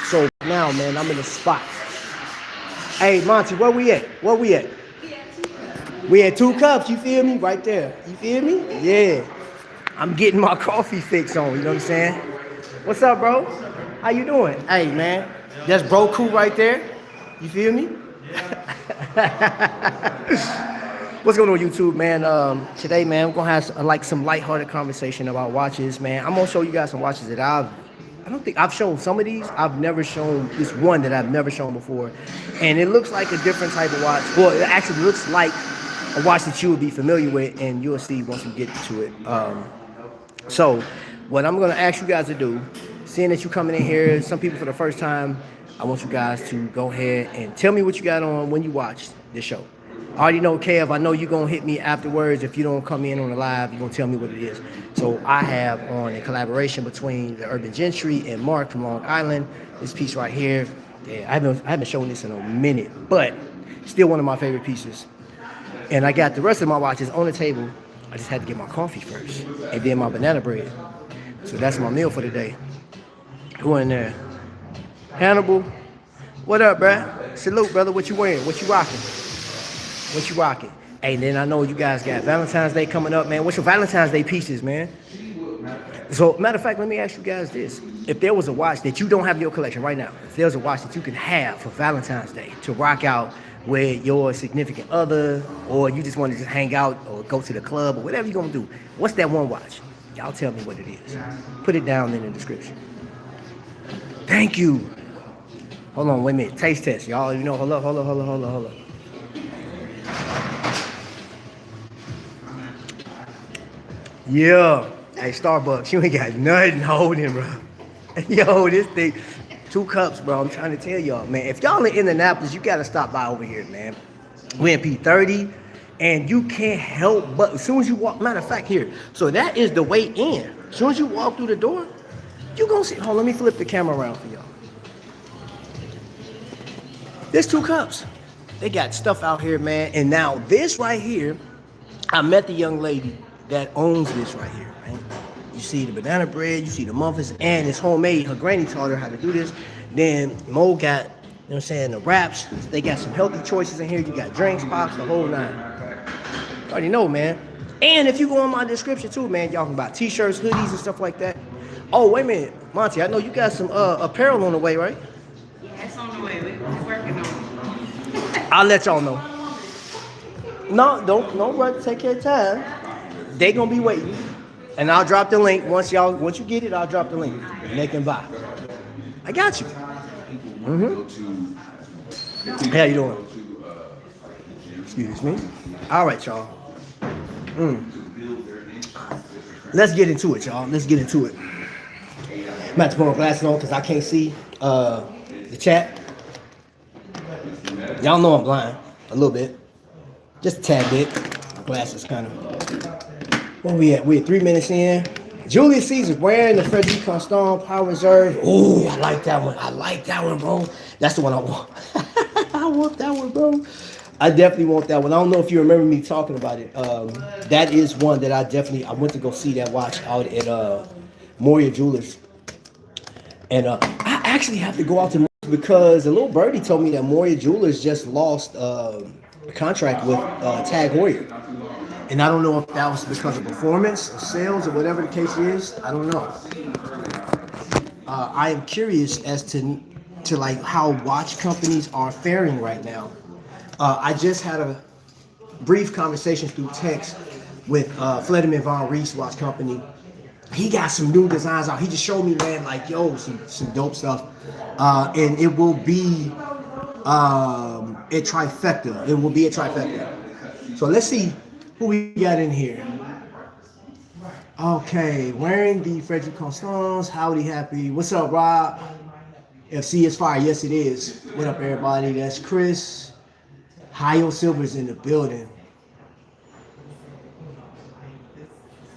So now, man, I'm in the spot. Hey, Monty, where we at? Where we at? We had 2 cups, you feel me? Right there. You feel me? Yeah. I'm getting my coffee fix on, you know what I'm saying? What's up, bro? How you doing? Hey, man. That's bro cool right there. You feel me? What's going on YouTube, man? Today, man, we're gonna have like some lighthearted conversation about watches, man. I'm gonna show you guys some watches that I don't think I've shown some of these. I've never shown this one that I've never shown before, and it looks like a different type of watch. Well, it actually looks like a watch that you would be familiar with, and you'll see once we get to it. So, what I'm gonna ask you guys to do, seeing that you coming in here, some people for the first time, I want you guys to go ahead and tell me what you got on when you watch this show. I already know, Kev, I know you're going to hit me afterwards. If you don't come in on the live, you're going to tell me what it is. So I have on a collaboration between the Urban Gentry and Mark from Long Island. This piece right here, yeah, I haven't shown this in a minute, but still one of my favorite pieces. And I got the rest of my watches on the table. I just had to get my coffee first, and then my banana bread. So that's my meal for the day. Go in there. Hannibal, what up, bruh? Salute, brother. What you wearing? What you rocking? What you rocking? Hey, then I know you guys got Valentine's Day coming up, man. What's your Valentine's Day pieces, man? So, matter of fact, let me ask you guys this. If there was a watch that you don't have in your collection right now, if there's a watch that you can have for Valentine's Day to rock out with your significant other, or you just want to just hang out or go to the club or whatever you're going to do, what's that one watch? Y'all tell me what it is. Put it down in the description. Thank you. Hold on, wait a minute. Taste test, y'all. You know, hold up. Yeah. Hey, Starbucks, you ain't got nothing holding, bro. Yo, this thing, 2 cups, bro. I'm trying to tell y'all, man. If y'all in Indianapolis, you got to stop by over here, man. We in P30, and you can't help but, as soon as you walk, matter of fact, here. So that is the way in. As soon as you walk through the door, you gonna see, hold on, let me flip the camera around for y'all. There's 2 cups. They got stuff out here, man. And now this right here, I met the young lady that owns this right here, right? You see the banana bread, you see the muffins, and it's homemade. Her granny taught her how to do this. Then Mo got, you know what I'm saying, the wraps. They got some healthy choices in here. You got drinks, pops, the whole nine. You already know, man. And if you go on my description too, man, y'all can buy t-shirts, hoodies, and stuff like that. Oh, wait a minute, Monty, I know you got some apparel on the way, right? Yeah, it's on the way. We're working on it. I'll let y'all know. No, don't run. Take your time. They gonna be waiting, and I'll drop the link once you get it. I'll drop the link, and they can buy. I got you. How you doing? Excuse me. All right, y'all. Let's get into it, y'all. Let's get into it. I'm about to put my glasses on because I can't see the chat. Y'all know I'm blind a little bit, just a tad bit. My glasses kind of. Where we at? We're 3 minutes in. Julius Caesar wearing the Frederic Constant Power Reserve. Ooh, I like that one. I like that one, bro. That's the one I want. I want that one, bro. I definitely want that one. I don't know if you remember me talking about it. That is one that I went to go see that watch out at Moria Jewelers. And I actually have to go out to Moria because a little birdie told me that Moria Jewelers just lost a contract with Tag Heuer. And I don't know if that was because of performance or sales or whatever the case is. I don't know. I am curious as to like how watch companies are faring right now. I just had a brief conversation through text with Flederman Von Rees Watch Company. He got some new designs out. He just showed me, man, like, yo, some dope stuff. And it will be a trifecta. It will be a trifecta. So let's see who we got in here. Okay, wearing the Frederic Constance. Howdy, happy. What's up, Rob? FC is fire. Yes, it is. What up, everybody? That's Chris. Hio Silver's in the building.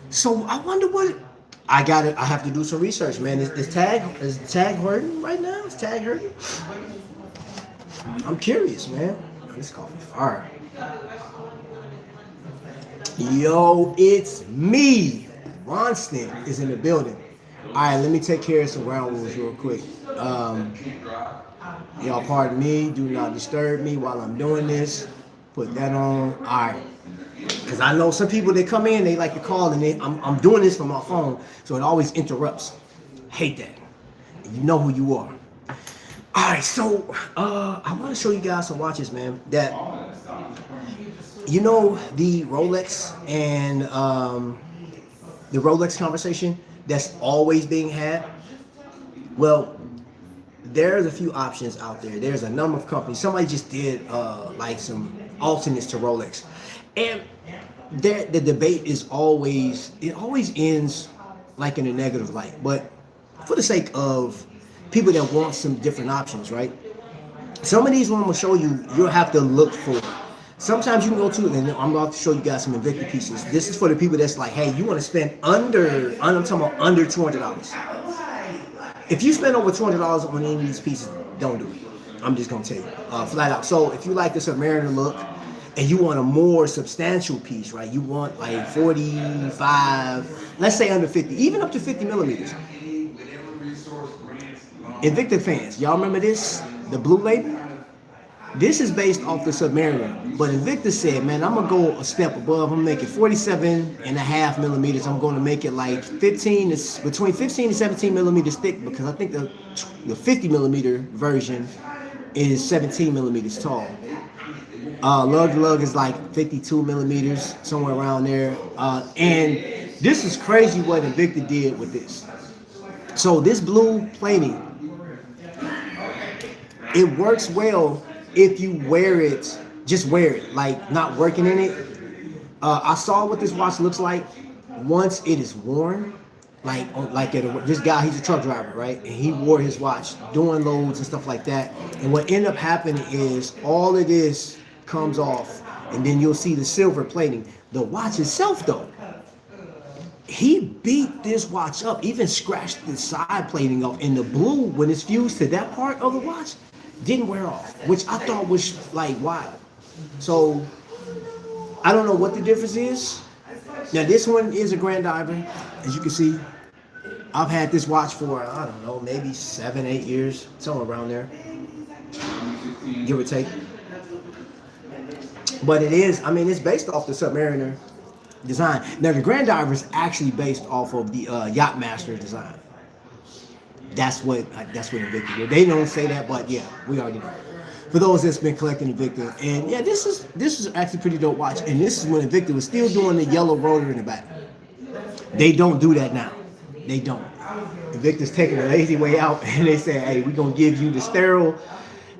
So I wonder what I have to do some research, man. Is Tag hurting right now? Is Tag hurting? I'm curious, man. This coffee fire. Yo, it's me. Ronston is in the building. All right, let me take care of some ground rules real quick. Y'all pardon me. Do not disturb me while I'm doing this. Put that on. All right. Because I know some people, they come in, they like to call, and I'm doing this from my phone, so it always interrupts. Hate that. You know who you are. All right, so I want to show you guys some watches, man. That you know the Rolex and the Rolex conversation that's always being had. Well, there's a few options out there. There's a number of companies. Somebody just did like some alternates to Rolex, and the debate is always ends like in a negative light. But for the sake of people that want some different options, right? Some of these ones I'm gonna show you, you'll have to look for. Sometimes you can go to, and I'm about to show you guys some Invicta pieces. This is for the people that's like, hey, you want to spend I'm talking about under $200. If you spend over $200 on any of these pieces, don't do it. I'm just gonna tell you, flat out. So if you like the Submariner look, and you want a more substantial piece, right? You want like 45, let's say under 50, even up to 50 millimeters. Invicta fans, y'all remember this? The blue label? This is based off the Submariner, but Invicta said, man, I'm gonna go a step above. I'm gonna make it 47.5 millimeters. I'm gonna make it like between 15 and 17 millimeters thick, because I think the 50 millimeter version is 17 millimeters tall. Lug to lug is like 52 millimeters, somewhere around there. And this is crazy what Invicta did with this. So this blue plating, it works well if you wear it, just wear it, like not working in it. I saw what this watch looks like once it is worn. This guy, he's a truck driver, right? And he wore his watch doing loads and stuff like that. And what ended up happening is all of this comes off, and then you'll see the silver plating. The watch itself, though, he beat this watch up, even scratched the side plating off. And the blue, when it's fused to that part of the watch, didn't wear off, which I thought was like wild. So I don't know what the difference is. Now this one is a Grand Diver, as you can see. I've had this watch for, I don't know, maybe 7-8 years, somewhere around there, give or take. But it is, I mean, it's based off the Submariner design. Now the Grand Diver is actually based off of the Yachtmaster design. That's what Invicta did. They don't say that, but yeah, we already know. For those that's been collecting Invicta, and yeah, this is actually pretty dope watch. And this is when Invicta was still doing the yellow rotor in the back. They don't do that now. They don't. Invicta's taking the lazy way out, and they say, hey, we're gonna give you the sterile.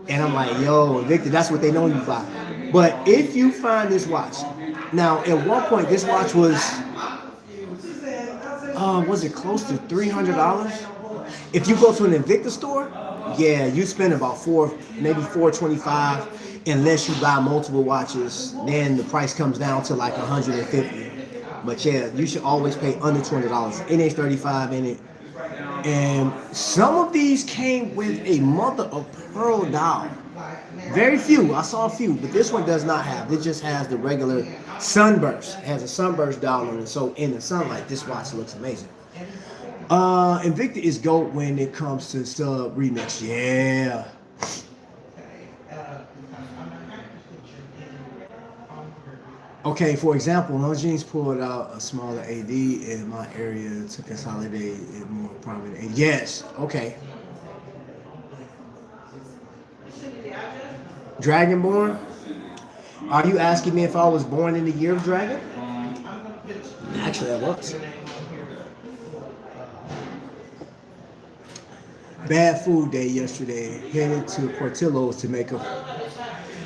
And I'm like, yo, Invicta, that's what they know you by. But if you find this watch, now at one point this watch was it close to $300? If you go to an Invicta store, yeah, you spend about maybe $425, unless you buy multiple watches. Then the price comes down to like $150. But yeah, you should always pay under $200. NH35 in it. And some of these came with a mother of pearl dial. Very few, I saw a few, but this one does not have. It just has the regular sunburst. It has a sunburst dial on it, so in the sunlight, this watch looks amazing. Invicta is GOAT when it comes to sub remix. Yeah. Okay, for example, Longines pulled out a smaller AD in my area to consolidate it more prominent. And yes, okay. Dragonborn? Are you asking me if I was born in the year of Dragon? Actually, I was. Bad food day yesterday. Headed to Portillo's to make a...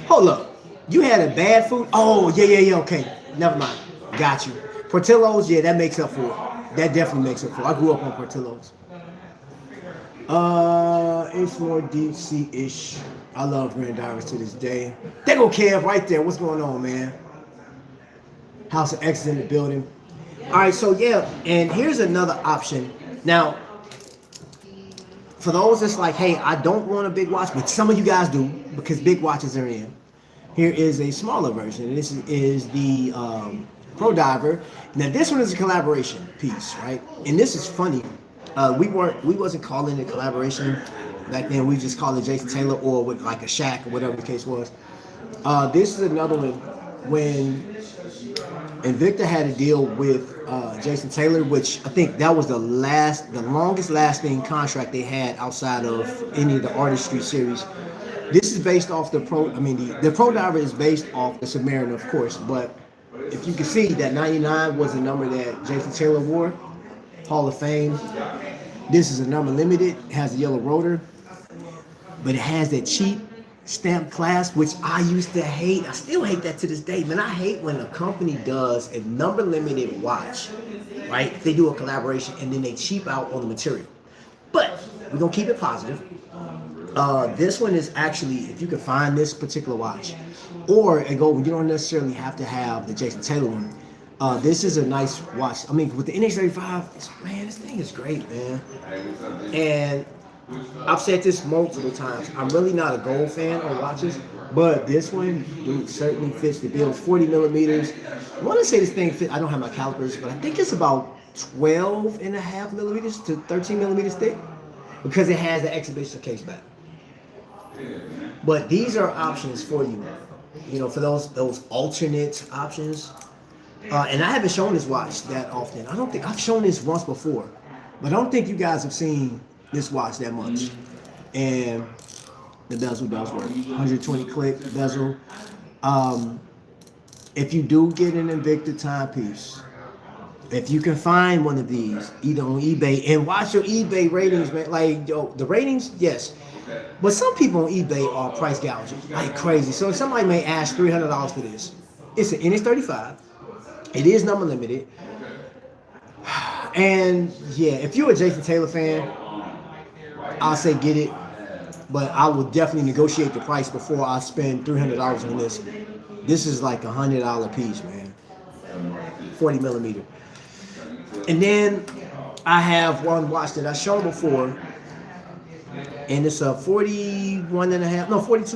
Hold up. You had a bad food? Oh, yeah, okay. Never mind. Got you. Portillo's, yeah, that makes up for it. That definitely makes up for it. I grew up on Portillo's. It's more deep sea-ish. I love Grand Divers to this day. There go Kev right there. What's going on, man? House of X in the building. All right, so yeah, and here's another option. Now, for those that's like, hey, I don't want a big watch, but some of you guys do, because big watches are in. Here is a smaller version. This is the Pro Diver. Now this one is a collaboration piece, right? And this is funny. We wasn't calling it collaboration back then. We just called it Jason Taylor or with like a Shaq or whatever the case was. This is another one when Invicta had a deal with Jason Taylor, which I think that was the longest lasting contract they had outside of any of the Artistry series. This is based off the Pro. I mean, the Pro Diver is based off the Submariner, of course. But if you can see that 99 was the number that Jason Taylor wore, Hall of Fame. This is a number limited. It has a yellow rotor, but it has that cheap stamp clasp, which I used to hate. I still hate that to this day, man. I hate when a company does a number limited watch, right? They do a collaboration and then they cheap out on the material. But we're gonna keep it positive. This one is actually, if you can find this particular watch, or you don't necessarily have to have the Jason Taylor one. This is a nice watch. I mean, with the NH35, man, this thing is great, man. And I've said this multiple times. I'm really not a gold fan on watches, but this one, dude, certainly fits the bill. 40 millimeters. I want to say this thing fits. I don't have my calipers, but I think it's about 12 and a half millimeters to 13 millimeters thick because it has the exhibition case back. But these are options for you, for those alternate options. And I haven't shown this watch that often. I don't think I've shown this once before, but I don't think you guys have seen this watch that much. And the bezel does work. 120 click bezel. If you do get an Invicta timepiece, if you can find one of these, either on eBay, and watch your eBay ratings, man. Like, the ratings, yes. But some people on eBay are price gouging like crazy. So if somebody may ask $300 for this, it's an NH35. It is number limited. And yeah, if you're a Jason Taylor fan, I'll say get it. But I will definitely negotiate the price before I spend $300 on this. This is like $100 piece, man. 40 millimeter. And then I have one watch that I showed before. And it's a 42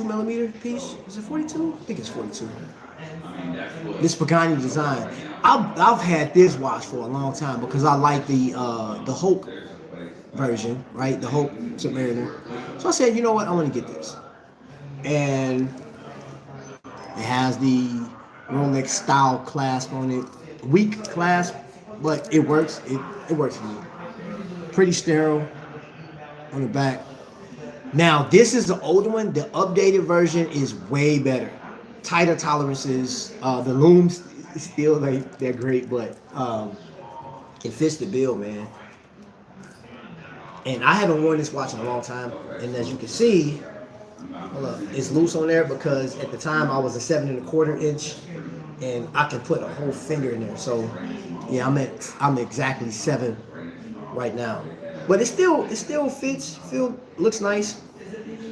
millimeter piece. Is it 42? I think it's 42. This Pagani design. I've had this watch for a long time because I like the Hulk version, right? The Hulk Submariner. So I said, you know what? I want to get this. And it has the Rolex style clasp on it. Weak clasp, but it works. It works for me. Pretty sterile on the back. Now, this is the older one. The updated version is way better. Tighter tolerances. The looms still, they're great, but it fits the bill, man. And I haven't worn this watch in a long time. And as you can see, hold up, it's loose on there because at the time I was a 7 1/4 inch, and I can put a whole finger in there. So yeah, I'm exactly 7 right now. But it still fits. Looks nice.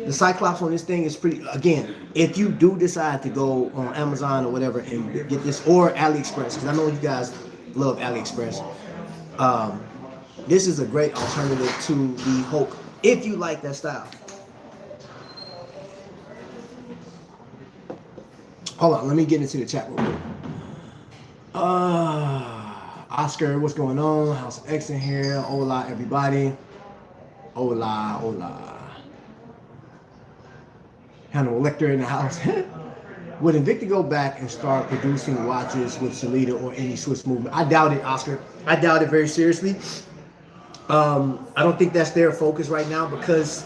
The Cyclops on this thing is pretty. Again, if you do decide to go on Amazon or whatever and get this, or AliExpress, because I know you guys love AliExpress. This is a great alternative to the Hulk if you like that style. Hold on, let me get into the chat real quick. Oscar, what's going on? House of X in here. Hola, everybody. Hola, hola. Hannibal Lecter in the house. Would Invicta go back and start producing watches with Salida or any Swiss movement? I doubt it, Oscar. I doubt it very seriously. I don't think that's their focus right now because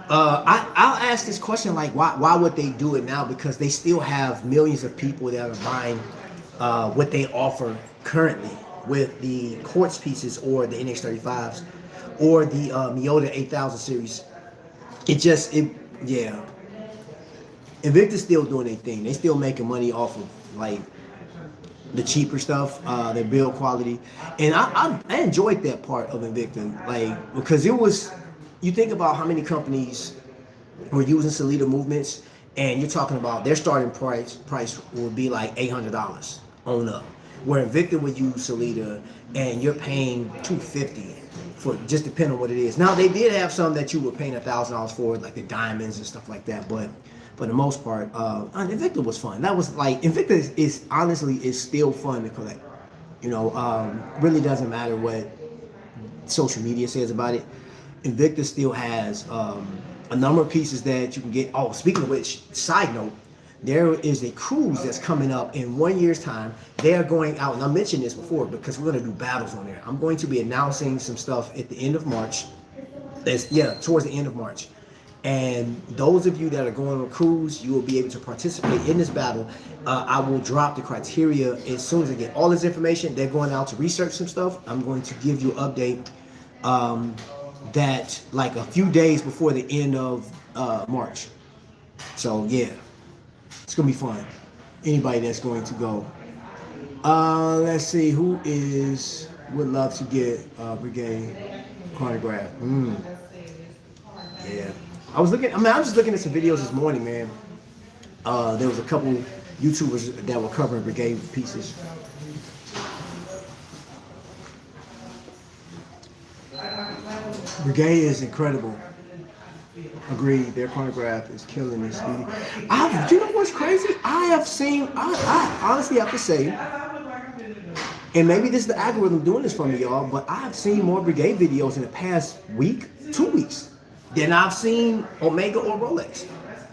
I'll ask this question, like, why would they do it now? Because they still have millions of people that are buying what they offer currently with the quartz pieces or the NH35s or the Miyota 8000 series. Yeah. Invicta's still doing their thing. They still making money off of like the cheaper stuff, their build quality, and I enjoyed that part of Invicta, like because it was. You think about how many companies were using Salida movements, and you're talking about their starting price would be like $800 on up, where Invicta would use Salida, and you're paying $250 for just depending on what it is. Now they did have some that you were paying $1,000 for, like the diamonds and stuff like that, but. For the most part, Invicta was fun. That was like Invicta is honestly still fun to collect. Really doesn't matter what social media says about it. Invicta still has a number of pieces that you can get. Oh, speaking of which, side note, there is a cruise that's coming up in 1 year's time. They are going out, and I mentioned this before because we're going to do battles on there. I'm going to be announcing some stuff at the end of March. Towards the end of March. And those of you that are going on a cruise, you will be able to participate in this battle. I will drop the criteria as soon as I get all this information. They're going out to research some stuff. I'm going to give you an update that like a few days before the end of March. So yeah, it's gonna be fun. Anybody that's going to go. Let's see who would love to get Brigade chronograph. Yeah. I'm just looking at some videos this morning, man. There was a couple YouTubers that were covering Brigade pieces. Brigade is incredible. Agreed. Their chronograph is killing this. You know what's crazy? I honestly have to say, and maybe this is the algorithm doing this for me, y'all, but I've seen more Brigade videos in the past week, 2 weeks, than I've seen Omega or Rolex.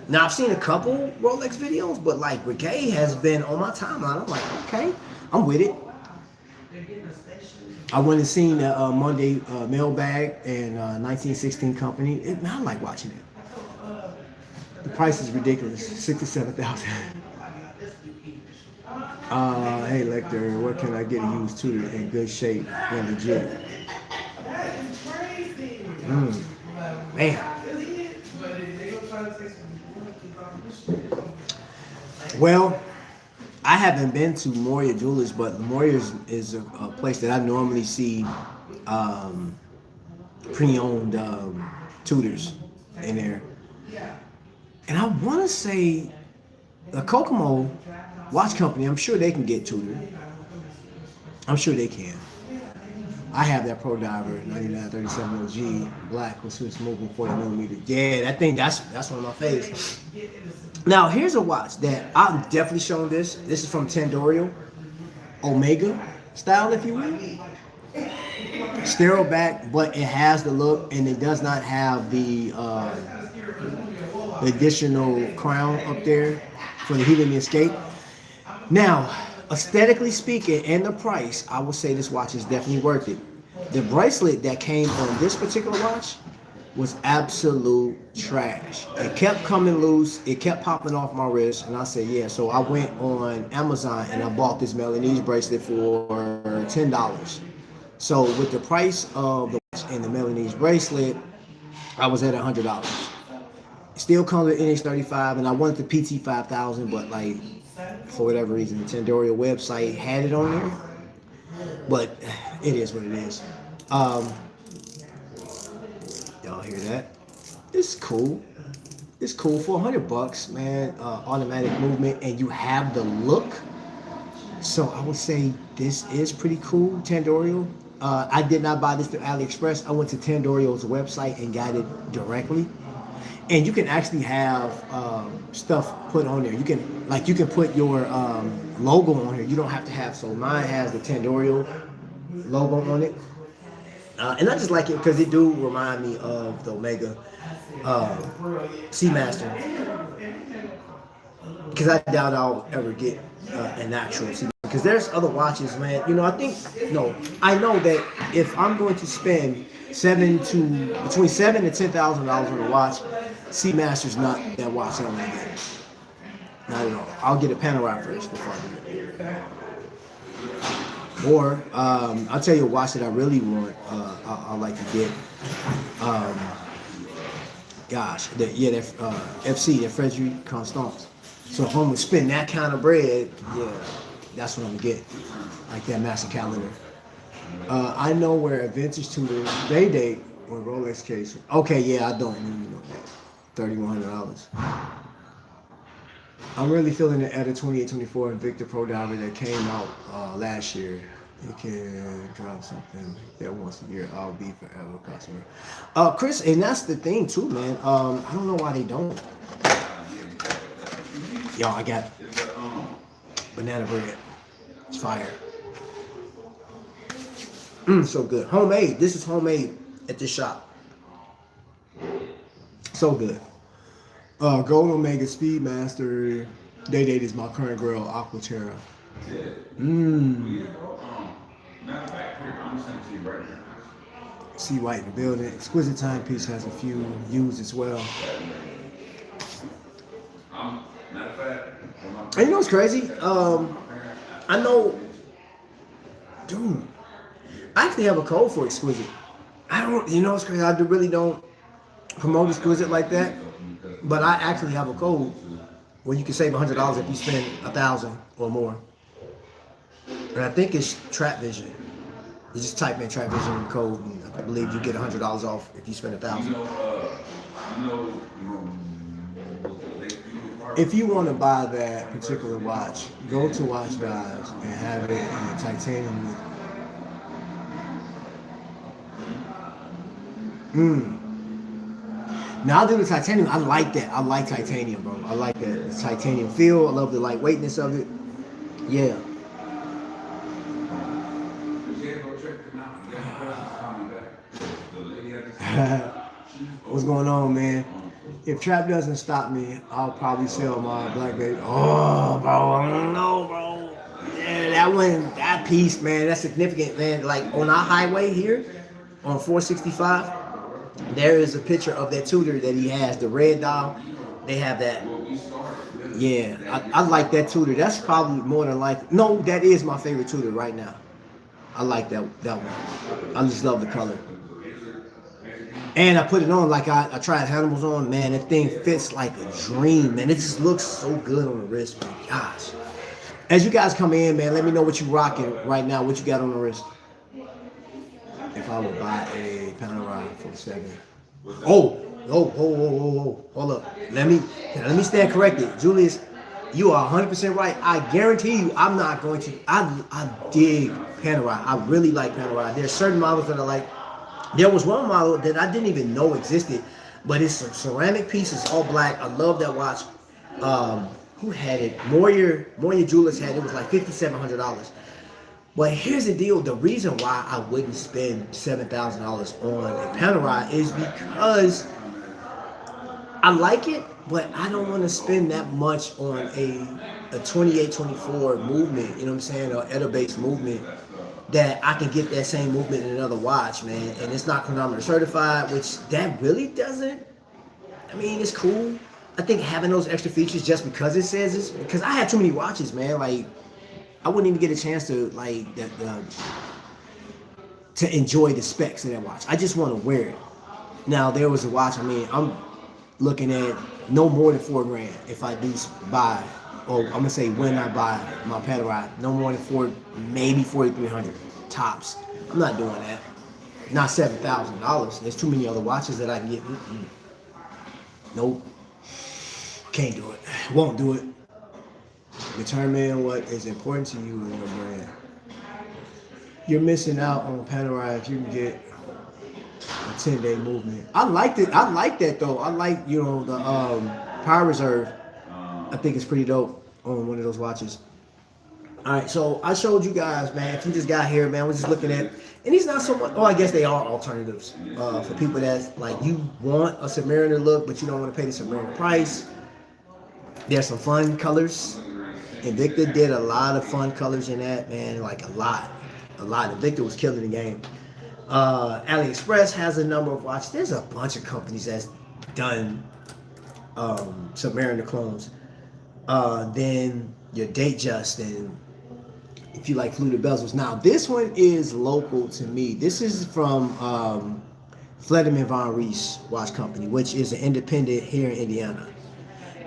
Now, I've seen a couple Rolex videos, but like Brigade has been on my timeline. I'm like, okay, I'm with it. I went and seen that Monday mailbag and 1916 company. I like watching it. The price is ridiculous, $67,000. Hey Lecter, what can I get a used tutor in good shape and legit? Man. Well, I haven't been to Moria Jewelers, but Moria is a place that I normally see pre-owned tutors in there. And I want to say the Kokomo watch company, I'm sure they can get tutored. I'm sure they can. I have that Pro Diver 9937 OG black with Swiss moving 40mm. Yeah, that thing, that's one of my favorites. Now, here's a watch that I'm definitely showing this. This is from Tandorio, Omega style, if you will. Sterile back, but it has the look, and it does not have the additional crown up there for the helium escape. Now, aesthetically speaking, and the price, I will say this watch is definitely worth it. The bracelet that came on this particular watch was absolute trash. It kept coming loose. It kept popping off my wrist. And I said, yeah. So I went on Amazon and I bought this Milanese bracelet for $10. So with the price of the watch and the Milanese bracelet, I was at $100. Still comes with NH35, and I wanted the PT 5000, but like for whatever reason, the Tandorio website had it on there. But it is what it is. Y'all hear that? It's cool. It's cool for $100, man. Automatic movement, and you have the look. So I would say this is pretty cool, Tandorio. I did not buy this through AliExpress. I went to Tandorio's website and got it directly. And you can actually have stuff put on there. You can put your logo on here. You don't have to have. So mine has the Tandorio logo on it. And I just like it because it do remind me of the Omega Seamaster. Because I doubt I'll ever get an actual Seamaster. Because there's other watches, man. You know, I know that if I'm going to spend between $7,000 and $10,000 on a watch, Seamaster's not that watch I'm gonna get. Not at all. I'll get a Panerai first before I do it. Or I'll tell you a watch that I really want. I like to get. FC, that Frederic Constance. So if I'm gonna spend that kind of bread, yeah, that's what I'm gonna get. Like that master calendar. I know where a vintage tutor they date on Rolex case. Okay, yeah, I don't even know that. $3,100. I'm really feeling the Edda 2824 Invicta Pro Diver that came out last year. It can drop something that once a year. I'll be forever customer. Chris, and that's the thing too, man. I don't know why they don't. Yo, I got banana bread. It's fire. So good. Homemade. This is homemade at this shop. So good. Gold Omega Speedmaster. Day Date is my current girl, Aquaterra. Mmm. See White in the building. Exquisite Timepiece has a few used as well. And you know what's crazy? I know, dude, I actually have a code for Exquisite. I don't, you know what's crazy? I really don't promote Exquisite like that, but I actually have a code where you can save $100 if you spend 1,000 or more. And I think it's Trapvision. You just type in Trapvision in the code, and I believe you get $100 off if you spend 1,000. If you want to buy that particular watch, go to Watch Guys and have it in titanium. Now I'll do the titanium. I like that. I like titanium, bro. I like that. The titanium feel. I love the lightweightness of it. Yeah. What's going on, man? If Trap doesn't stop me, I'll probably sell my Black Bay. Oh, bro, I don't know, bro. Yeah, that piece, man, that's significant, man. Like on our highway here, on 465, there is a picture of that Tudor that he has, the red dial. They have that. Yeah, I like that Tudor. That's probably more than likely. No, that is my favorite Tudor right now. I like that one. I just love the color. And I put it on like I tried Hannibal's on. Man, that thing fits like a dream, man. It just looks so good on the wrist, man. Gosh. As you guys come in, man, let me know what you rocking right now, what you got on the wrist. If I would buy a Panerai for the second. Hold up. Let me stand corrected. Julius, you are 100% right. I guarantee you I'm not going to. I dig Panerai. I really like Panerai. There's certain models that I like. There was one model that I didn't even know existed, but it's a ceramic piece. It's all black. I love that watch. Who had it? Moyer Jewelers had it. It was like $5,700. But here's the deal. The reason why I wouldn't spend $7,000 on a Panerai is because I like it, but I don't want to spend that much on a 2824 movement, you know what I'm saying, or ETA-based movement, that I can get that same movement in another watch, man. And it's not chronometer certified, which that really doesn't, I mean, it's cool. I think having those extra features just because it says it's, because I have too many watches, man. Like, I wouldn't even get a chance to, like, to enjoy the specs of that watch. I just want to wear it. Now, there was a watch, I mean, I'm looking at no more than $4,000 if I do buy, or I'm gonna say when I buy my Panerai, no more than maybe $4,300 tops. I'm not doing that. Not $7,000. There's too many other watches that I can get. Nope. Can't do it. Won't do it. Determine what is important to you and your brand. You're missing out on Panerai if you can get a 10-day movement. I liked it. I like that though. I like, the Power Reserve. I think it's pretty dope on one of those watches. All right, so I showed you guys, man. If you just got here, man, we're just looking at, and these not so much. Oh, I guess they are alternatives for people that's like, you want a Submariner look, but you don't want to pay the Submariner price. There's some fun colors. Invicta did a lot of fun colors in that, man. Like a lot. Invicta was killing the game. AliExpress has a number of watches. There's a bunch of companies that's done Submariner clones. Then your Datejust, and if you like fluted bezels. Now this one is local to me. This is from Flederman Von Rees Watch Company, which is an independent here in Indiana.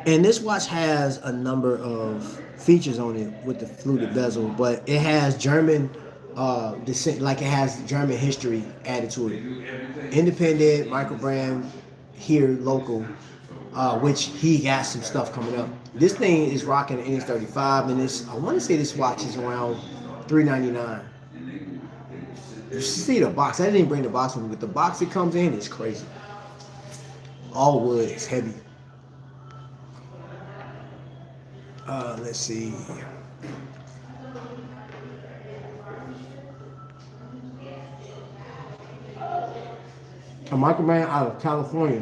And this watch has a number of features on it with the fluted bezel, but it has German descent, like it has German history added to it. Independent, Microbrand, here local, which he got some stuff coming up. This thing is rocking an NX35, and I want to say this watch is around $399. You see the box. I didn't bring the box with me, but the box it comes in is crazy. All wood, it's heavy. Let's see. A Microbrand out of California.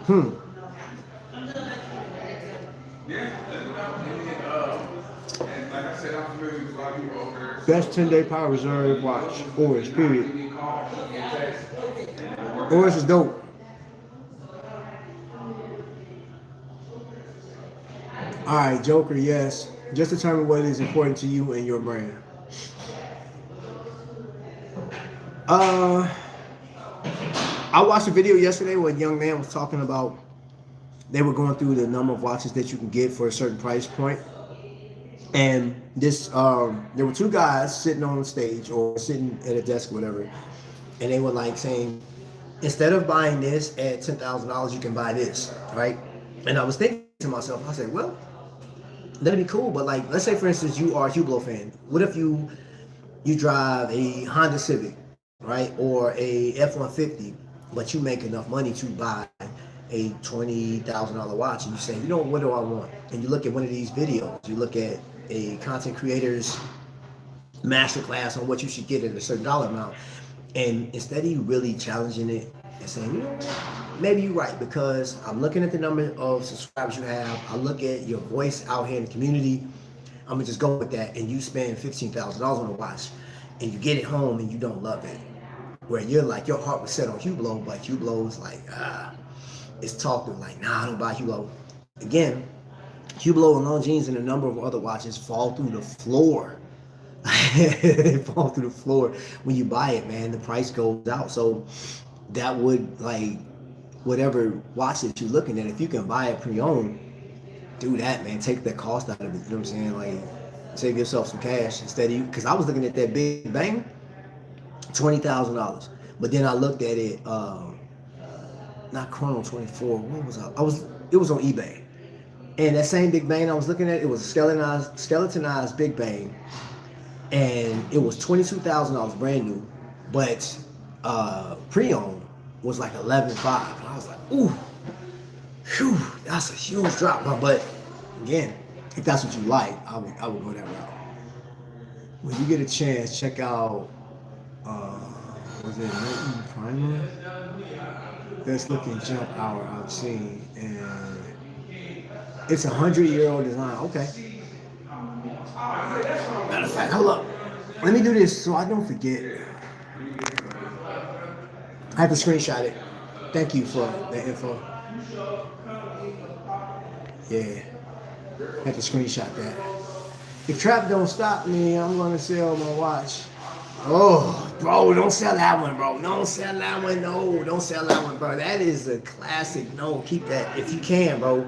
Hmm. Best 10-day power reserve watch. Orange, period. Orange is dope. Alright, Joker, yes. Just determine what is important to you and your brand. I watched a video yesterday where a young man was talking about they were going through the number of watches that you can get for a certain price point. And there were two guys sitting on stage or sitting at a desk or whatever, and they were like saying, instead of buying this at $10,000, you can buy this, right? And I was thinking to myself, I said, well, that'd be cool, but like, let's say for instance you are a Hublot fan. What if you drive a Honda Civic, right, or a F-150, but you make enough money to buy a $20,000 watch, and you say, you know, what do I want? And you look at one of these videos, you look at a content creator's masterclass on what you should get at a certain dollar amount, and instead of you really challenging it and saying, you know what, maybe you're right, because I'm looking at the number of subscribers you have, I look at your voice out here in the community, I'm gonna just go with that, and you spend $15,000 on a watch, and you get it home and you don't love it, where you're like, your heart was set on Hublot, but Hublot's like, it's talking like, nah, I don't buy Hublot. Again, Hublot and Longines and a number of other watches fall through the floor. They fall through the floor when you buy it, man. The price goes out. So that would, like, whatever watch that you're looking at, if you can buy it pre-owned, do that, man. Take that cost out of it. You know what I'm saying? Like, save yourself some cash instead of you. Because I was looking at that Big Bang, $20,000. But then I looked at it, not Chrono 24. What was I? It was on eBay. And that same Big Bang I was looking at, it was a skeletonized Big Bang. And it was $22,000 brand new. But pre-owned was like $11,500. And I was like, ooh, whew, that's a huge drop. But again, if that's what you like, I would go that route. When you get a chance, check out, was it Milton Primer? Best looking jump hour I've seen, and it's a 100-year-old design. Okay. Matter of fact, hold up. Let me do this so I don't forget. I have to screenshot it. Thank you for the info. Yeah. I have to screenshot that. If Trap don't stop me, I'm gonna sell my watch. Oh, bro, don't sell that one, bro. Don't sell that one. No, don't sell that one, bro. That is a classic. No, keep that if you can, bro.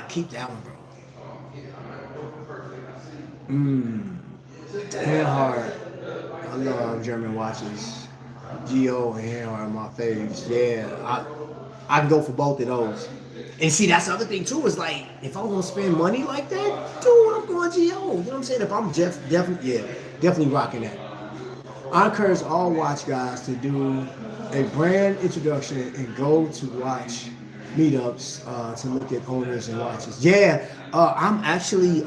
Keep that one, bro. Hanhard. I love German watches. Geo and Hanhard are my favorites. Yeah, I can go for both of those. And see, that's the other thing too, is like, if I'm gonna spend money like that, dude, I'm going Geo. You know what I'm saying? If I'm definitely rocking that. I encourage all watch guys to do a brand introduction and go to watch meetups to look at owners and watches. Yeah, I'm actually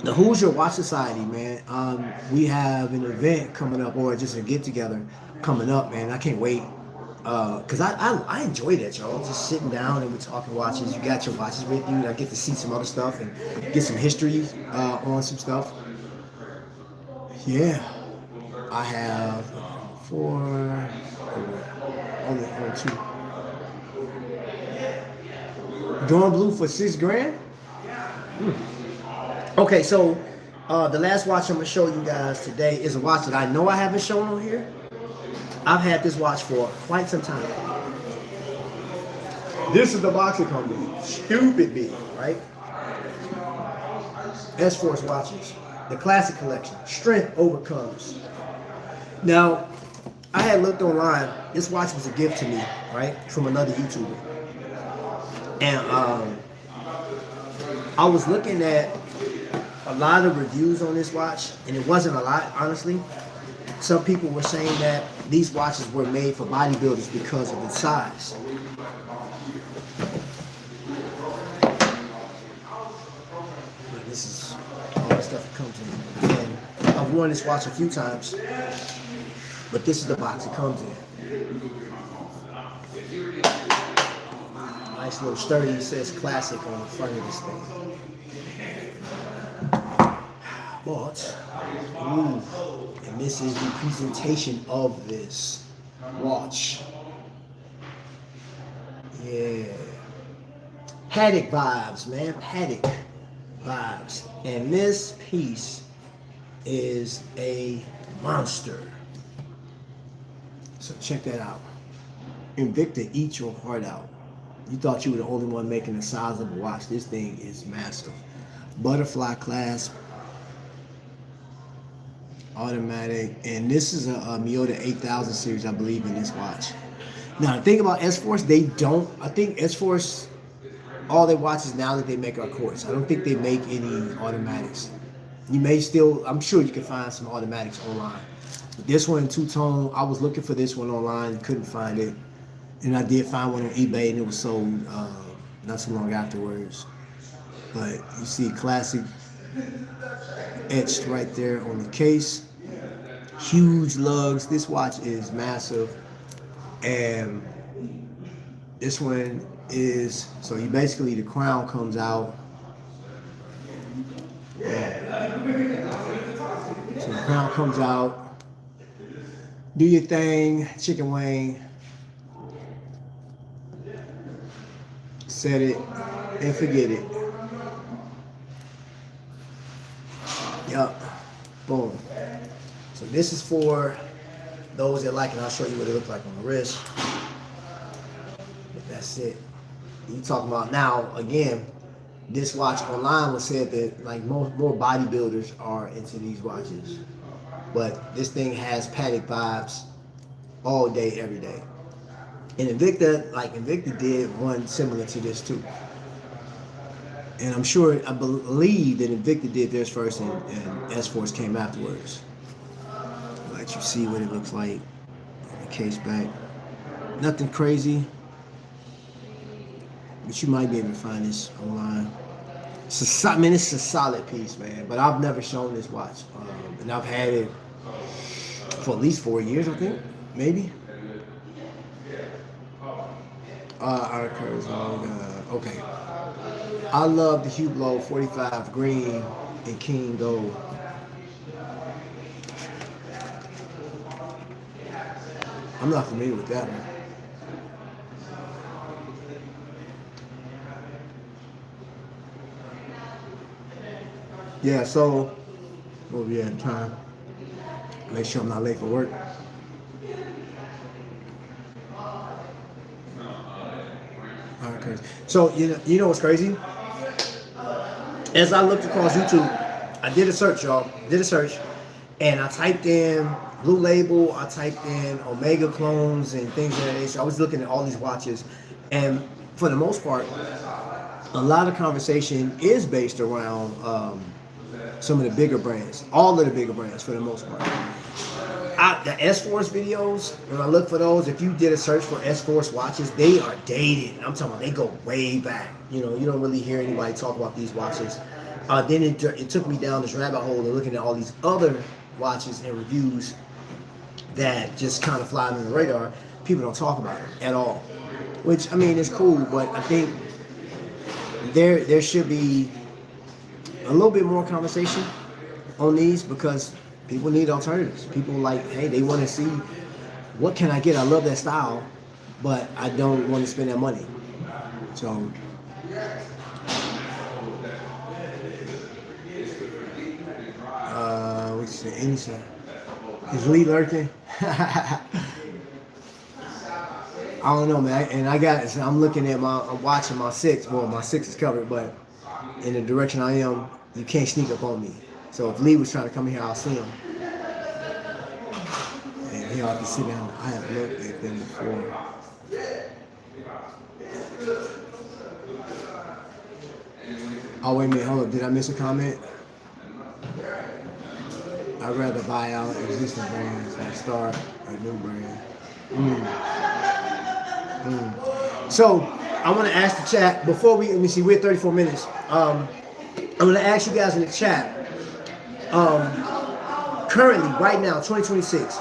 the Hoosier Watch Society, man. We have an event coming up, or just a get together coming up, man. I can't wait. Cause I enjoy that, y'all. Just sitting down and we're talking watches. You got your watches with you. I get to see some other stuff and get some history on some stuff. Yeah, I have 4, only 2. Dawn Blue for $6,000. Okay, so the last watch I'm gonna show you guys today is a watch that I know I haven't shown on here. I've had this watch for quite some time. This is the box it comes in. Stupid big, right? S-Force watches. The classic collection. Strength overcomes. Now, I had looked online. This watch was a gift to me, right? From another YouTuber. And I was looking at a lot of reviews on this watch, and it wasn't a lot, honestly. Some people were saying that these watches were made for bodybuilders because of its size. But this is all the stuff that comes in. And I've worn this watch a few times, but this is the box it comes in. Nice little sturdy. It says classic on the front of this thing. But, ooh, and this is the presentation of this watch. Yeah. Paddock vibes, man. Paddock vibes. And this piece is a monster. So check that out. Invicta, eat your heart out. You thought you were the only one making the size of a watch. This thing is massive. Butterfly clasp. Automatic. And this is a Miyota 8000 series, I believe, in this watch. Now, the thing about S-Force, they don't, I think S-Force, all their watches now that they make are quartz. I don't think they make any automatics. You may still, I'm sure you can find some automatics online. But this one in two-tone, I was looking for this one online and couldn't find it. And I did find one on eBay and it was sold not so long afterwards. But you see classic etched right there on the case. Huge lugs. This watch is massive. And this one is, so you basically, the crown comes out. Yeah. So the crown comes out. Do your thing, chicken wing. Set it and forget it. Yup. Boom. So this is for those that like it. I'll show you what it looks like on the wrist. But that's it. You talking about now, again, this watch online was said that like more bodybuilders are into these watches. But this thing has Paddock vibes all day, every day. And Invicta did one similar to this too. And I'm sure, I believe that Invicta did theirs first and S-Force came afterwards. I'll let you see what it looks like on the case back. Nothing crazy, but you might be able to find this online. It's a solid piece, man. But I've never shown this watch. And I've had it for at least 4 years, I think, maybe. Our curves okay. I love the Hublot 45 green and King gold. I'm not familiar with that one. Yeah, so we'll be at time. Make sure I'm not late for work. So you know what's crazy? As I looked across YouTube, I did a search, y'all. And I typed in Blue Label, I typed in Omega clones and things of that nature. I was looking at all these watches, and for the most part, a lot of conversation is based around some of the bigger brands, all of the bigger brands for the most part. The S-Force videos, when I look for those, if you did a search for S-Force watches, they are dated. I'm talking about they go way back. You know, you don't really hear anybody talk about these watches. Then it took me down this rabbit hole of looking at all these other watches and reviews that just kind of fly under the radar. People don't talk about them at all. Which, I mean, is cool, but I think there should be a little bit more conversation on these because people need alternatives. People like, hey, they want to see what can I get? I love that style, but I don't want to spend that money. So, what's the answer? Is Lee lurking? I don't know, man. And I'm looking at I'm watching my 6. Well, my 6 is covered, but in the direction I am, you can't sneak up on me. So if Lee was trying to come here, I'll see him. And he'll have to sit down. I have looked at them before. Oh, wait a minute. Hold up. Did I miss a comment? I'd rather buy out existing brands than start a new brand. So I want to ask the chat before let me see, we're at 34 minutes. I'm going to ask you guys in the chat. Currently, right now, 2026,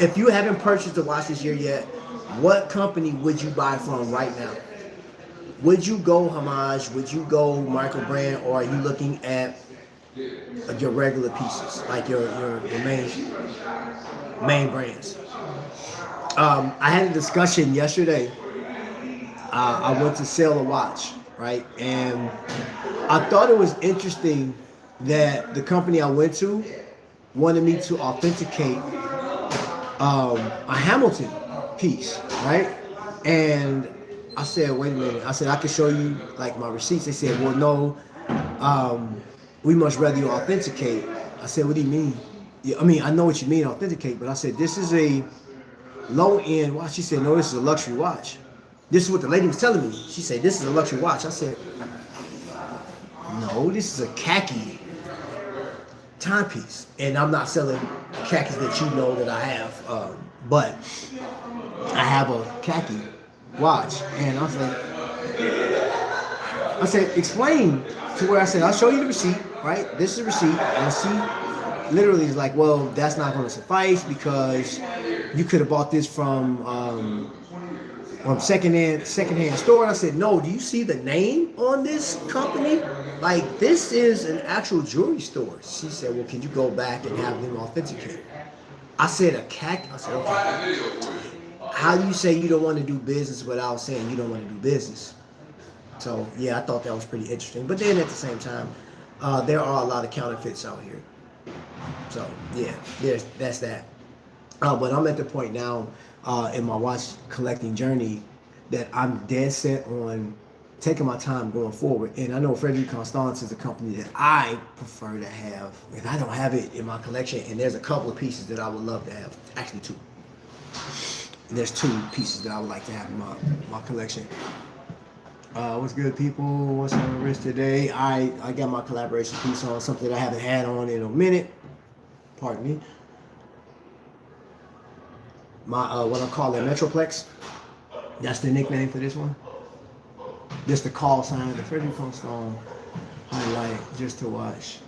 if you haven't purchased a watch this year yet, what company would you buy from right now? Would you go homage? Would you go Microbrand, or are you looking at your regular pieces, like your main brands? I had a discussion yesterday. I went to sell a watch, right? And I thought it was interesting that the company I went to wanted me to authenticate a Hamilton piece, right? And I said, wait a minute. I said, I can show you like my receipts. They said, well, no, we must rather you authenticate. I said, what do you mean? Yeah, I mean, I know what you mean, authenticate, but I said, this is a low end watch. She said, no, this is a luxury watch. This is what the lady was telling me. She said, this is a luxury watch. I said, no, this is a khaki timepiece. And I'm not selling khakis that you know that I have, but I have a khaki watch. And I said, explain to where I said, I'll show you the receipt, right? This is the receipt. And she literally is like, well, that's not going to suffice because you could have bought this from secondhand store. And I said, no, do you see the name on this company? Like, this is an actual jewelry store. She said, well, can you go back and have them authenticate? I said, a khaki? I said, okay. How do you say you don't want to do business without saying you don't want to do business? So, yeah, I thought that was pretty interesting. But then at the same time, there are a lot of counterfeits out here. So, yeah, that's that. But I'm at the point now in my watch collecting journey that I'm dead set on taking my time going forward. And I know Frederic Constance is a company that I prefer to have, and I don't have it in my collection. And there's a couple of pieces that I would love to have. Actually, two. And there's two pieces that I would like to have in my collection. What's good, people? What's on the wrist today? I got my collaboration piece on, something that I haven't had on in a minute. Pardon me. My what I call a Metroplex. That's the nickname for this one. Just the call sign, the Frederic Constance highlight, just to watch.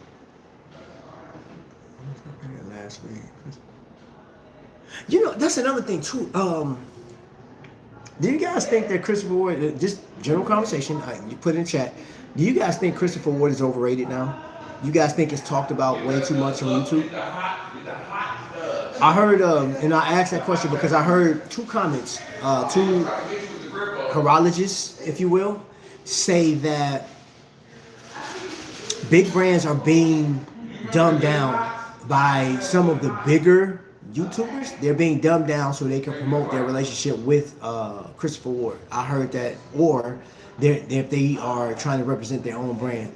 Last week. You know, that's another thing too. Do you guys think that Christopher Ward, just general conversation, you put in chat, do you guys think Christopher Ward is overrated now? You guys think it's talked about way too much on YouTube? I heard, and I asked that question because I heard two comments, two horologists, if you will, say that big brands are being dumbed down by some of the bigger YouTubers. They're being dumbed down so they can promote their relationship with Christopher Ward. I heard that, or they are trying to represent their own brand,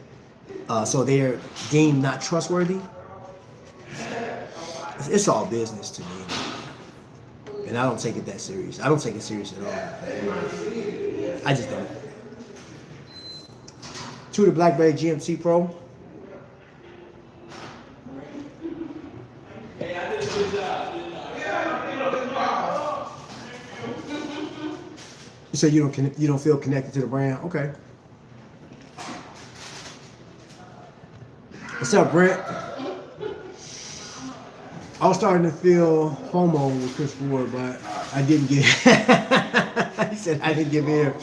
so they're deemed not trustworthy. It's all business to me, and I don't take it that serious. I don't take it serious at all. I just don't. To the BlackBerry GMC Pro. You say you don't feel connected to the brand? Okay. What's up, Brent? I was starting to feel FOMO with Chris Ward, but I didn't get. He said I didn't give in.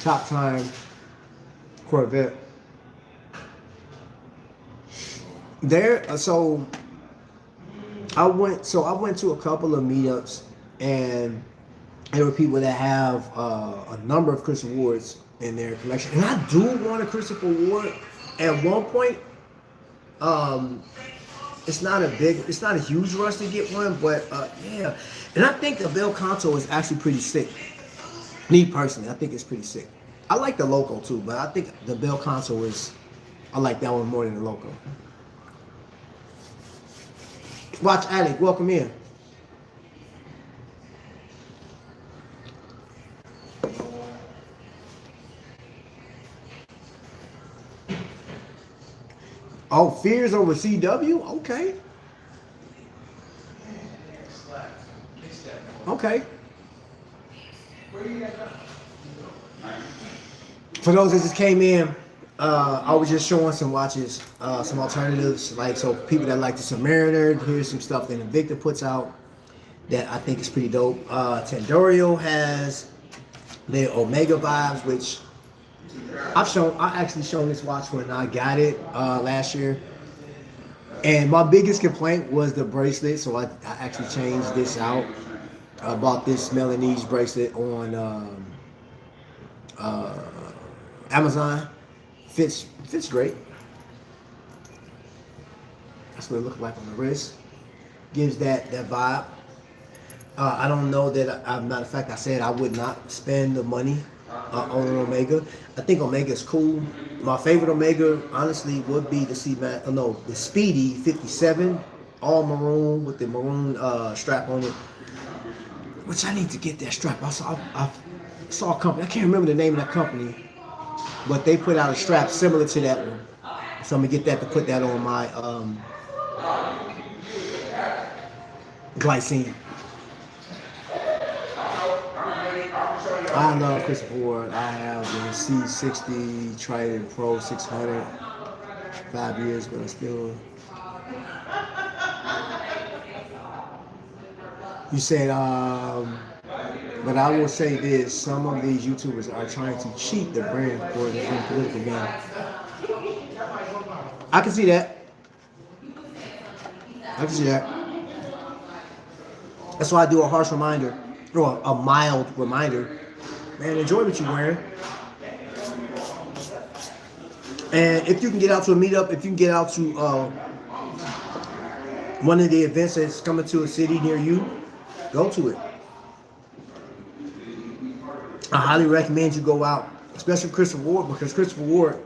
Top time Corvette. So I went to a couple of meetups, and there were people that have a number of Christopher Wards in their collection, and I do want a Christopher Ward. At one point, it's not a huge rush to get one, but yeah. And I think the Bel Canto is actually pretty sick. Me personally, I think it's pretty sick. I like the Loco too, but I think the Bel Canto I like that one more than the Loco. Watch Alec, welcome in. Oh, fears over CW? Okay. Okay. For those that just came in, I was just showing some watches, some alternatives, like so people that like the Submariner. Here's some stuff that Invicta puts out. that I think is pretty dope. Tandorio has the Omega vibes, which I actually shown this watch when I got it last year. And my biggest complaint was the bracelet, so I actually changed this out. I bought this Melanese bracelet on Amazon. Fits great. That's what it looks like on the wrist. Gives that vibe. I don't know that. Matter of fact, I said I would not spend the money on an Omega. I think Omega is cool. My favorite Omega, honestly, would be the the Speedy 57, all maroon with the maroon strap on it. Which I need to get that strap. I saw a company. I can't remember the name of that company, but they put out a strap similar to that one. So I'm gonna get that to put that on my glycine. I love Christopher Ward. I have the C60 Trident Pro 600. 5 years, but I still. You said, but I will say this: some of these YouTubers are trying to cheat the brand for the political gain. I can see that. I can see that. That's why I do a harsh reminder, or a mild reminder. Man, enjoy what you're wearing. And if you can get out to a meetup, if you can get out to one of the events that's coming to a city near you, go to it. I highly recommend you go out, especially Christopher Ward, because Christopher Ward,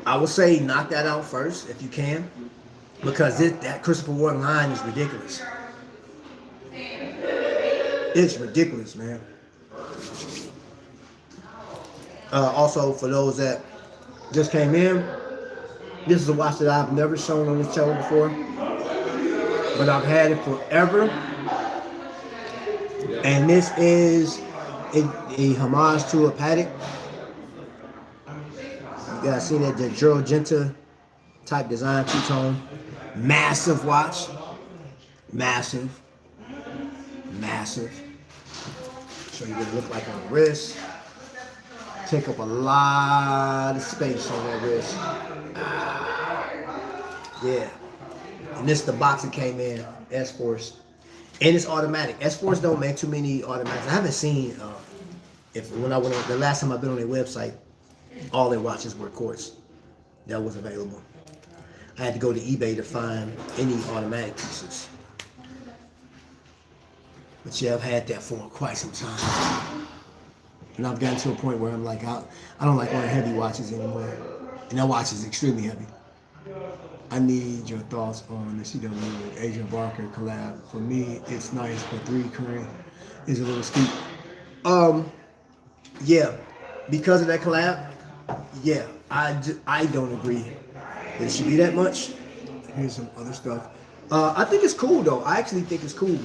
I would say knock that out first if you can, because that Christopher Ward line is ridiculous. It's ridiculous, man. Also, for those that just came in, this is a watch that I've never shown on this channel before, but I've had it forever. And this is a homage to a Patek. You guys see that, the Giorgenta type design, two-tone. Massive watch. Massive. Show you what it looks like on the wrist. Take up a lot of space on that wrist. Yeah. And this is the box it came in, S-Force. And it's automatic. S-Force don't make too many automatics. I haven't seen, when I went on, the last time I've been on their website, all their watches were quartz. That was available. I had to go to eBay to find any automatic pieces. But yeah, I've had that for quite some time. And I've gotten to a point where I'm like, I don't like wearing heavy watches anymore. And that watch is extremely heavy. I need your thoughts on the CW with Adrian Barker collab. For me, it's nice, but 3 current is a little steep. Yeah, because of that collab, yeah, I don't agree that it should be that much. Here's some other stuff. I think it's cool though. I actually think it's cool.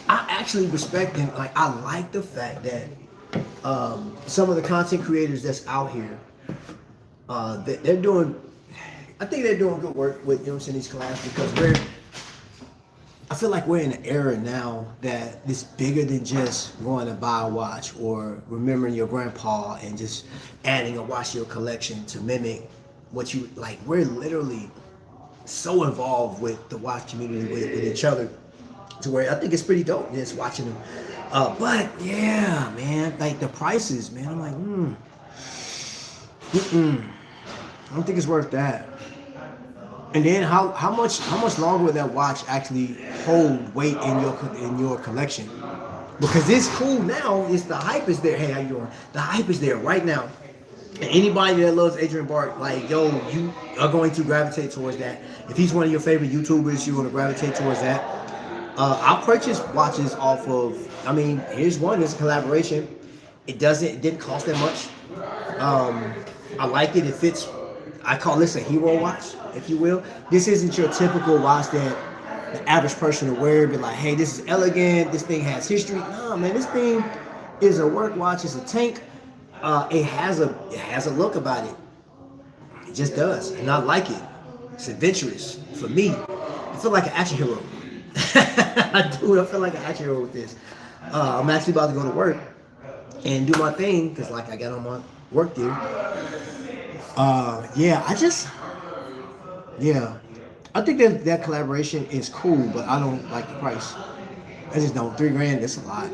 I actually respect and I like the fact that some of the content creators that's out here, they're doing. I think they're doing good work with these collabs, because I feel like we're in an era now that it's bigger than just going to buy a watch or remembering your grandpa and just adding a watch to your collection to mimic what you like. We're literally so involved with the watch community, with each other, to where I think it's pretty dope just watching them. But yeah, man, like the prices, man, I'm like, I don't think it's worth that. And then how much longer will that watch actually hold weight in your collection? Because it's cool now. It's the hype is there. Hey, how you doing? The hype is there right now. And anybody that loves Adrian Bark, like, yo, you are going to gravitate towards that. If he's one of your favorite YouTubers, you're going to gravitate towards that. I'll purchase watches off of. I mean, here's one. It's a collaboration. It didn't cost that much. I like it. It fits. I call this a hero watch, if you will. This isn't your typical watch that the average person will wear, be like, hey, this is elegant, this thing has history. Nah, man, this thing is a work watch, it's a tank. It has a look about it. It just does, and I like it. It's adventurous. For me, I feel like an action hero. Dude, I feel like an action with this. I'm actually about to go to work and do my thing because, like, I got on my work gear. Yeah, yeah, I think that collaboration is cool, but I don't like the price. I just don't. $3 grand, that's a lot.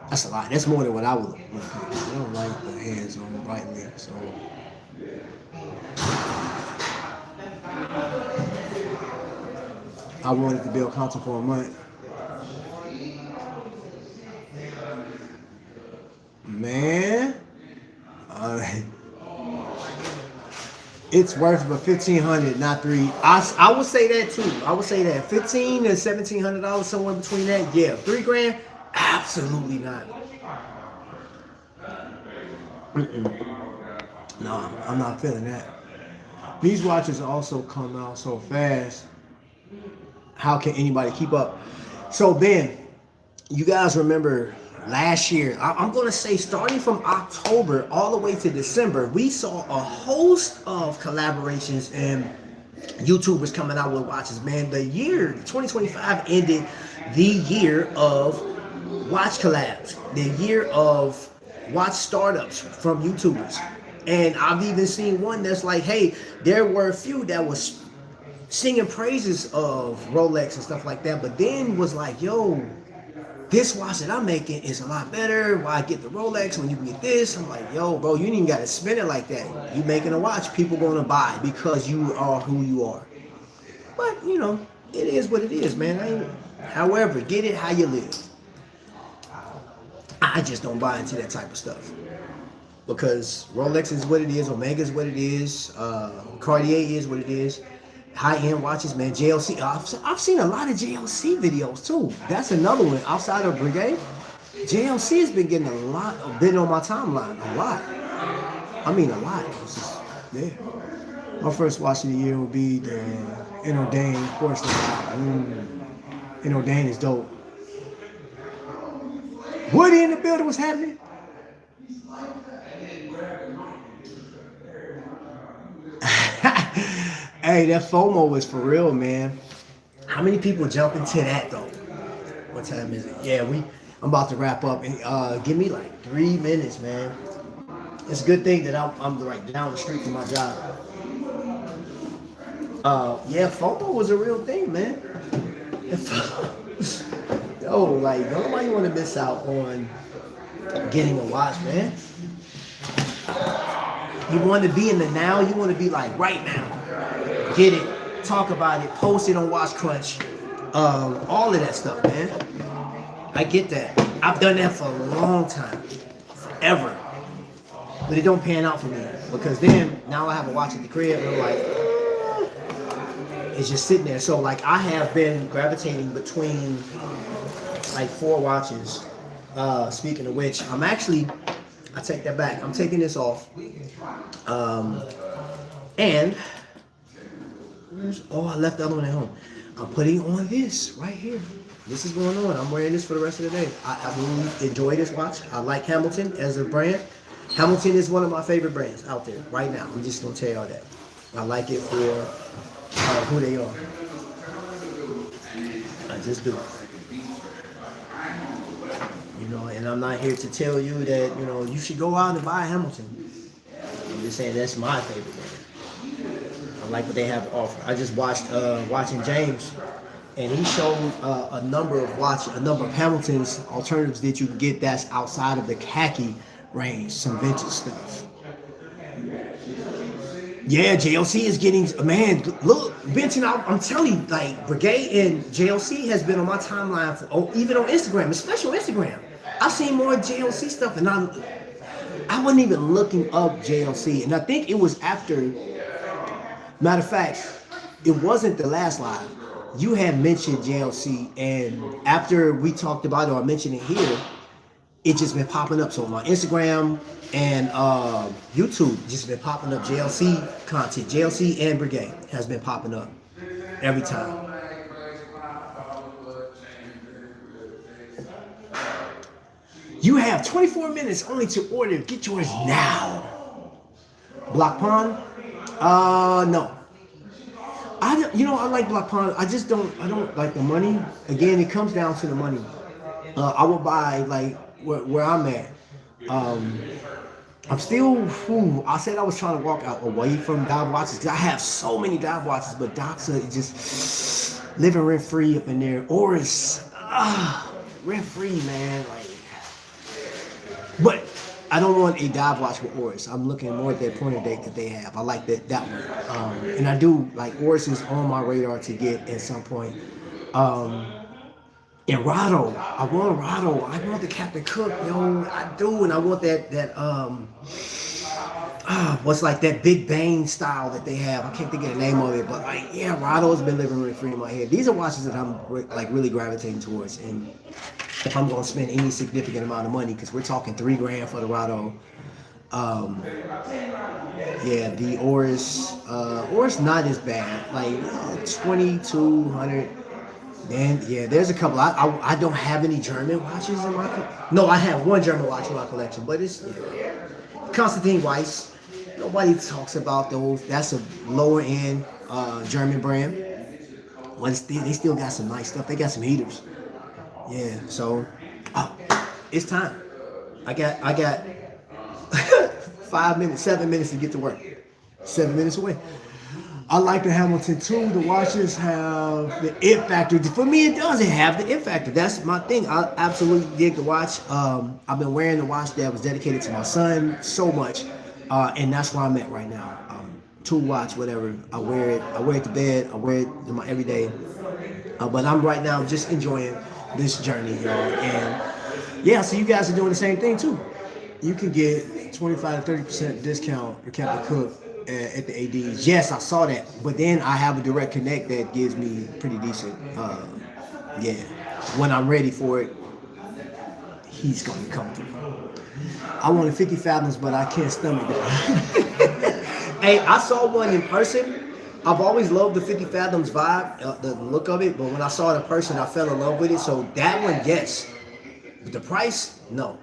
That's a lot. That's more than what I would pay. I don't like the hands-on lightly, so I wanted to build content for a month. Man, uh, it's worth but 1,500, not three. I would say that too. I would say that 15 and $1,700 somewhere between that. Yeah, $3 grand, absolutely not. No, I'm not feeling that. These watches also come out so fast. How can anybody keep up? So then, you guys remember last year, I'm going to say starting from October all the way to December, we saw a host of collaborations and YouTubers coming out with watches. Man, the year 2025 ended the year of watch collabs, the year of watch startups from YouTubers. And I've even seen one that's like, hey, there were a few that was singing praises of Rolex and stuff like that, but then was like, yo, this watch that I'm making is a lot better. Why get the Rolex when you can get this? I'm like, yo, bro, you ain't even got to spin it like that. You making a watch, people going to buy because you are who you are. But, you know, it is what it is, man. However, get it how you live. I just don't buy into that type of stuff. Because Rolex is what it is, Omega is what it is, Cartier is what it is. High-end watches, man. JLC. I've seen a lot of JLC videos too. That's another one. Outside of Brigade, JLC has been getting been on my timeline a lot. I mean, a lot. It's just, yeah. My first watch of the year will be the Dane, of course. Dane is dope. Woody in the building, what's happening? Hey, that FOMO is for real, man. How many people jump into that though? What time is it? Yeah, I'm about to wrap up, and give me like 3 minutes, man. It's a good thing that I'm right down the street from my job. Yeah, FOMO was a real thing, man. Yo, like nobody want to miss out on getting a watch, man. You want to be in the now. You want to be like right now. Get it, talk about it, post it on Watch Crunch, all of that stuff, man. I get that. I've done that for a long time, forever. But it don't pan out for me because then now I have a watch at the crib and I'm like, it's just sitting there. So like I have been gravitating between like 4 watches. Speaking of which, I take that back. I'm taking this off. And I left the other one at home. I'm putting on this right here. This is going on. I'm wearing this for the rest of the day. I really enjoy this watch. I like Hamilton as a brand. Hamilton is one of my favorite brands out there right now. I'm just going to tell y'all that. I like it for who they are. I just do. You know, and I'm not here to tell you that, you know, you should go out and buy Hamilton. I'm just saying that's my favorite brand. I like what they have to offer. I just watching James, and he showed a number of Hamilton's alternatives that you can get that's outside of the khaki range, some vintage stuff. Yeah, JLC is getting, man, look, Benton, I'm telling you, like, Brigade and JLC has been on my timeline, even on Instagram, especially on Instagram. I've seen more JLC stuff, and I wasn't even looking up JLC, and I think it was after. Matter of fact, it wasn't the last live. You had mentioned JLC, and after we talked about it or I mentioned it here, it just been popping up. So my Instagram and YouTube just been popping up JLC content. JLC and Brigade has been popping up every time. You have 24 minutes only to order. Get yours now. Block Pond? No. I like Black Pond. I don't like the money. Again, it comes down to the money. I would buy like where I'm at. Um, I'm still, I said I was trying to walk out away from dive watches because I have so many dive watches, but Doxa is just living rent free up in there. Oris, rent free, man. Like, but I don't want a dive watch with Oris. I'm looking more at that pointer date that they have. I like that one, and I do like Oris is on my radar to get at some point. And Rado, I want Rado. I want the Captain Cook, yo. I do, and I want what's like that Big Bang style that they have. I can't think of the name of it, but like, yeah, Rado's been living rent free in my head. These are watches that I'm like really gravitating towards, and if I'm gonna spend any significant amount of money, because we're talking $3,000 for the Rado. Yeah, the Oris not as bad, like 2,200. Then yeah, there's a couple. I don't have any German watches in my no, I have one German watch in my collection, but it's Constantine Weiss. Nobody talks about those. That's a lower end German brand. But they still got some nice stuff. They got some heaters. Yeah, so it's time. I got 5 minutes, 7 minutes to get to work. 7 minutes away. I like the Hamilton too. The watches have the it factor. For me, it doesn't have the it factor. That's my thing. I absolutely dig the watch. I've been wearing the watch that was dedicated to my son so much, and that's where I'm at right now. Tool watch, whatever. I wear it. I wear it to bed. I wear it in my everyday. But I'm right now just enjoying this journey, y'all. And yeah, so you guys are doing the same thing too. You can get 25 to 30% discount for Captain Cook at the ADs. Yes, I saw that, but then I have a direct connect that gives me pretty decent. Yeah, when I'm ready for it, he's gonna come through. I wanted 50 fathoms, but I can't stomach it. Hey, I saw one in person. I've always loved the 50 fathoms vibe, the look of it, but when I saw it in person, I fell in love with it. So that one, yes, but the price, no.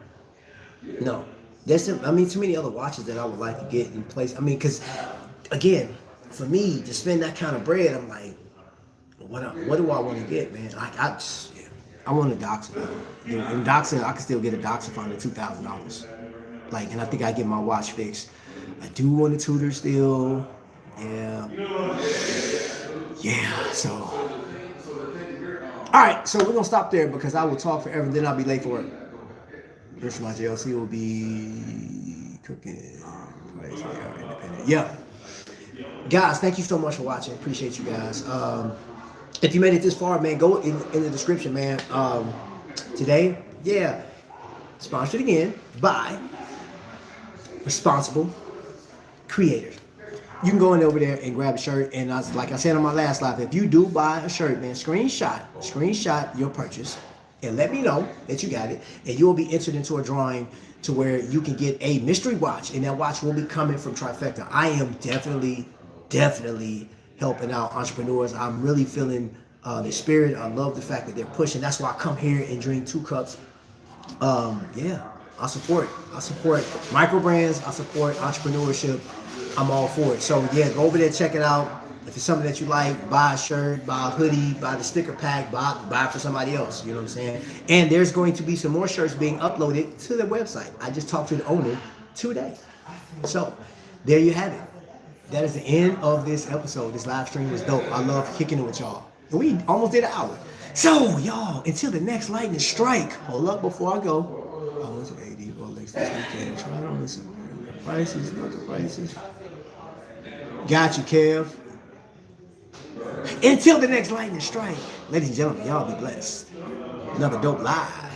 There's too many other watches that I would like to get in place. I mean, because again, for me to spend that kind of bread, I'm like, what do I want to get, man? Like I want a Doxa. In Doxa, I can still get a Doxa for under $2,000. Like, and I think I get my watch fixed. I do want a Tudor still. Yeah. So, all right. So we're gonna stop there because I will talk forever, and then I'll be late for it. Rest of my JLC will be cooking. Independent. Yeah. Guys, thank you so much for watching. Appreciate you guys. If you made it this far, man, go in the description, man. Today, yeah, sponsored again by Responsible Creators. You can go in over there and grab a shirt. And like I said on my last live, if you do buy a shirt, man, screenshot your purchase and let me know that you got it, and you will be entered into a drawing to where you can get a mystery watch, and that watch will be coming from Trifecta. I am definitely helping out entrepreneurs. I'm really feeling the spirit. I love the fact that they're pushing. That's why I come here and drink 2 cups. Yeah, I support microbrands. I support entrepreneurship. I'm all for it. So yeah, go over there, check it out. If it's something that you like, buy a shirt, buy a hoodie, buy the sticker pack, buy it for somebody else. You know what I'm saying? And there's going to be some more shirts being uploaded to the website. I just talked to the owner today. So there you have it. That is the end of this episode. This live stream was dope. I love kicking it with y'all. And we almost did an hour. So y'all, until the next lightning strike. Hold up before I go. I went to AD Rolex this weekend. Try it on this. Prices, not the prices. Got you, Kev. Until the next lightning strike, ladies and gentlemen, y'all be blessed. Another dope live.